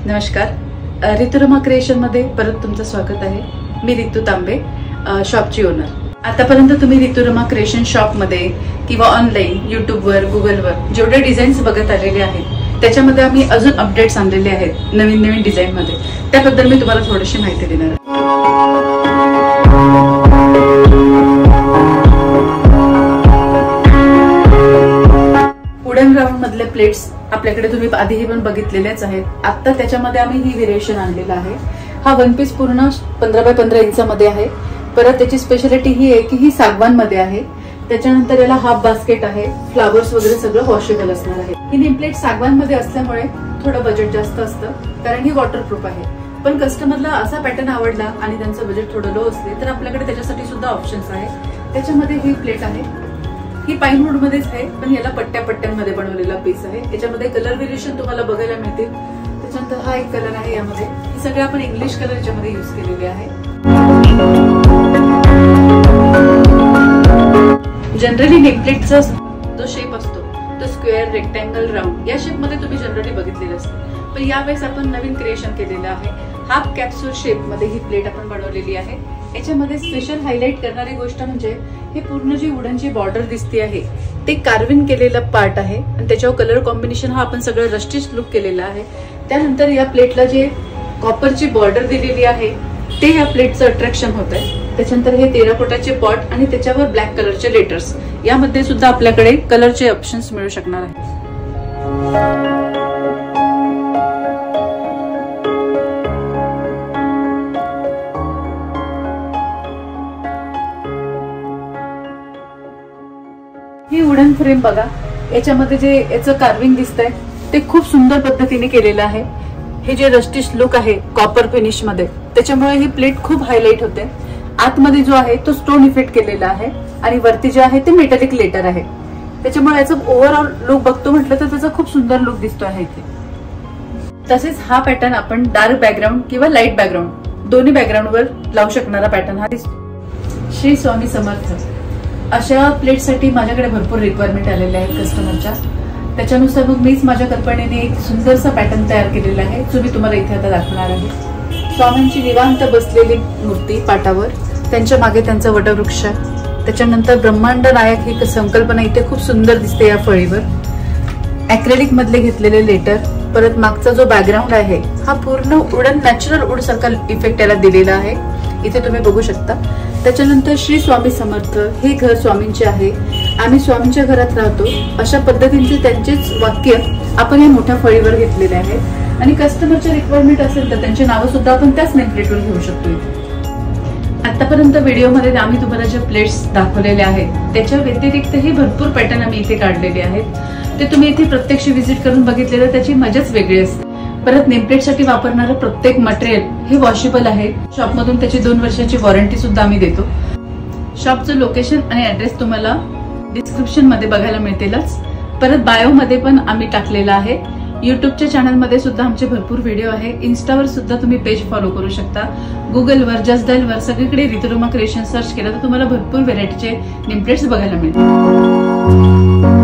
नमस्कार, ऋतुरमा क्रिएशन मध्ये परत तुमचं स्वागत आहे। मी ऋतू तांबे, शॉपची ओनर। आतापर्यंत तुम्ही ऋतुरमा क्रिएशन शॉप मध्ये किंवा ऑनलाइन यूट्यूबवर गुगलवर जेवढे डिझाईन्स बघत आलेले आहेत त्याच्यामध्ये आम्ही अजून अपडेट्स आणलेले आहेत नवीन नवीन डिझाइन मध्ये। त्याबद्दल मी तुम्हाला थोडीशी माहिती देणार आहे। वुडन राउंड मधले प्लेट्स आपल्याकडे तुम्ही आधीही पण बघितलेलेच आहेत। आता त्याच्यामध्ये आम्ही ही व्हेरिएशन आणलेला आहे। हा वन पीस पूर्ण 15 बाय 15 इंचामध्ये आहे। परत त्याची स्पेशालिटी ही आहे की ही सागवान मध्ये आहे। त्याच्यानंतर याला हाफ बास्केट आहे, फ्लावर्स वगैरे सगळं वॉशेबल असणार आहे। ही नेम प्लेट सागवान मध्ये असल्यामुळे थोडं बजेट जास्त असतं, कारण ही वॉटरप्रूफ आहे। पण कस्टमरला असा पॅटर्न आवडला आणि त्यांचं बजेट थोडं लो असले तर आपल्याकडे त्याच्यासाठी सुद्धा ऑप्शन्स आहेत। त्याच्यामध्ये ही प्लेट आहे, ही पाईन वूड मध्येच आहे, पण याला पट्ट्या पट्ट्यांमध्ये बनवलेला पीस आहे। याच्यामध्ये कलर व्हेरिएशन तुम्हाला बघायला मिळतील। त्याच्यानंतर हा एक कलर आहे, यामध्ये हे सगळे आपण इंग्लिश कलर याच्यामध्ये यूज केलेले आहे। जनरली नेमप्लेटचा जो शेप असतो तो स्क्वेअर, रेक्टँगल, राउंड या शेप मध्ये तुम्ही जनरली बघितलेलं असतं, पण यावेळेस आपण नवीन क्रिएशन केलेलं आहे। हाफ कॅप्सूल शेप मध्ये ही प्लेट आपण बनवलेली आहे। याच्यामध्ये स्पेशल हायलाइट करणारी गोष्ट म्हणजे हे पूर्ण जी वुडनची बॉर्डर दिसते आहे ते कार्विंग केलेला पार्ट आहे आणि त्याच्यावर कलर कॉम्बिनेशन हा आपण सगळं रस्टिश लुक केलेला आहे। त्यानंतर या प्लेटला जे कॉपरची बॉर्डर दिलेली आहे ते या प्लेटचं अट्रॅक्शन होत आहे। त्याच्यानंतर हे टेराकोटाचे पॉट आणि त्याच्यावर ब्लॅक कलरचे लेटर्स, यामध्ये सुद्धा आपल्याकडे कलरचे ऑप्शन्स मिळू शकणार आहेत। ही वुडन फ्रेम बघा, याच्यामध्ये जे याचं कार्विंग दिसतंय ते खूप सुंदर पद्धतीने केलेलं आहे। हे जे रस्टिश लुक आहे कॉपर फिनिश मध्ये, त्याच्यामुळे ही प्लेट खूप हायलाइट होते। आतमध्ये जो आहे तो स्टोन इफेक्ट केलेला आहे आणि वरती जे आहे ते मेटॅलिक लेटर आहे। त्याच्यामुळे याचं ओव्हरऑल लुक बघतो म्हटलं तर त्याचा खूप सुंदर लुक दिसतो आहे इथे। तसेच हा पॅटर्न आपण डार्क बॅकग्राऊंड किंवा लाईट बॅकग्राऊंड दोन्ही बॅकग्राऊंड वर लावू शकणारा पॅटर्न हा दिसतो। श्री स्वामी समर्थ अशा प्लेटसाठी माझ्याकडे भरपूर रिक्वायरमेंट आलेल्या आहेत कस्टमरच्या। त्याच्यानुसार मग मीच माझ्या कल्पनेने एक सुंदरसा पॅटर्न तयार केलेला आहे, जो मी तुम्हाला इथे आता दाखवणार आहे। स्वामींची निवांत बसलेली मूर्ती पाटावर, त्यांच्या मागे त्यांचा वटवृक्ष, त्याच्यानंतर ब्रह्मांड नायक ही संकल्पना इथे खूप सुंदर दिसते या फळीवर। ऍक्रेलिक मधले घेतलेले लेटर, परत मागचा जो बॅकग्राऊंड आहे हा पूर्ण वुडन नॅचरल वुड सारखा इफेक्ट याला दिलेला आहे, इथे तुम्ही बघू शकता। त्याच्यानंतर श्री स्वामी समर्थ, हे घर स्वामींचे आहे, आम्ही स्वामींच्या घरात राहतो, अशा पद्धतीचे त्यांचेच वाक्य आपण या मोठ्या फळीवर घेतलेले आहेत। आणि कस्टमरचे रिक्वायरमेंट असेल तर त्यांची नावं सुद्धा आपण त्याच नेमप्लेटवर घेऊ शकतो इथे। आतापर्यंत व्हिडिओमध्ये आम्ही तुम्हाला जे प्लेट्स दाखवलेले आहेत त्याच्या व्यतिरिक्तही भरपूर पॅटर्न आम्ही इथे काढलेले आहेत। ते तुम्ही इथे प्रत्यक्ष व्हिजिट करून बघितलेलं त्याची मजाच वेगळी असते। परत नेमप्लेटसाठी वापरणारं प्रत्येक मटेरियल हे वॉशेबल आहे। शॉपमधून त्याची 2 वर्षाची वॉरंटी सुद्धा आम्ही देतो। शॉपचं लोकेशन आणि ऍड्रेस तुम्हाला डिस्क्रिप्शन मध्ये बघायला मिळतीलच। परत बायो मध्ये पण आम्ही टाकलेला आहे। युट्यूबच्या चॅनलमध्ये सुद्धा आमचे भरपूर व्हिडिओ आहे। इन्स्टावर सुद्धा तुम्ही पेज फॉलो करू शकता। गुगलवर, जस्ट डायलवर सगळीकडे ऋतुरमा क्रिएशन सर्च केलं तर तुम्हाला भरपूर व्हेरायटीचे नेमप्लेट्स बघायला मिळतील।